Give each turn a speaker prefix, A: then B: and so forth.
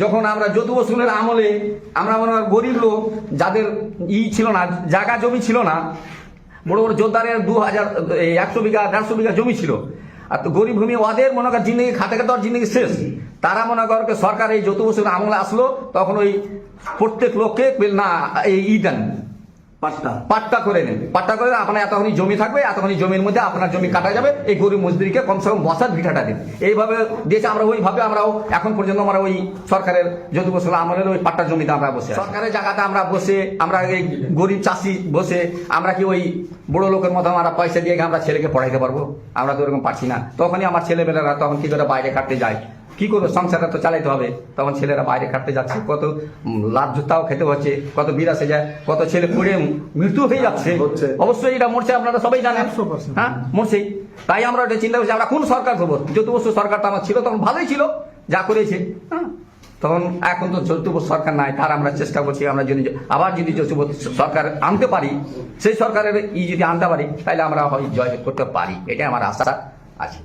A: যখন আমরা যদু বসুনের আমলে আমরা মনে হয় গরিব লোক যাদের ছিল না, জায়গা জমি ছিল না, বড় বড় যোদ্ধারের 2000 100 বিঘা 150 বিঘা জমি ছিল, আর তো গরিব ভূমি ওদের মনে কর জিন্দগি খাতে খাতে ওর জিন্দগি শেষ। তারা মনে কর সরকার এই যদু বসুনের আমলে আসলো, তখন ওই প্রত্যেক লোককে না এই দেন পাট্টা করে নেন, পাট্টা করে আপনার এতখানি জমি থাকবে, এতখানি জমির মধ্যে আপনার জমি কাটা যাবে, এই গরিব মজদুরিকে কমসে কম বসার ভিটাটা দিন। এইভাবে দিয়েছে। আমরা ওইভাবে আমরাও এখন পর্যন্ত আমরা ওই সরকারের যদু বসুন আমলের ওই পাট্টার জমিতে আমরা বসে, সরকারের জায়গাতে আমরা বসে, আমরা এই গরিব চাষি বসে আমরা কি ওই বড় লোকের মতো আমরা পয়সা দিয়ে আমরা ছেলেকে পড়াইতে পারবো? আমরা তো ওরকম পারছি না। তখনই আমার ছেলেমেয়েরা তখন কি করে বাইরে কাটতে যায়, কি করবো, সংসারটা তো চালাইতে হবে। তখন ছেলেরা বাইরে কাটতে যাচ্ছে, কত লাভ জুতাও খেতে হচ্ছে, কত বিরাসে যায়, কত ছেলে পড়ে মৃত্যু হয়ে যাচ্ছে। অবশ্যই এটা মরছে, আপনারা সবাই জানেন। হ্যাঁ, মরছেই। তাই আমরা এটা চিন্তা করছি আমরা কোন সরকার করবো। যদু বসু সরকারটা আমার ছিল তখন ভালোই ছিল, যা করেছে। হ্যাঁ, তখন এখন তো যদু বসু সরকার নাই, তার আমরা চেষ্টা করছি আমরা যদি আবার যদি যদু বসু সরকার আনতে পারি, সেই সরকারের যদি আনতে পারি, তাহলে আমরা হয় জয় করতে পারি, এটাই আমার আশা আছে।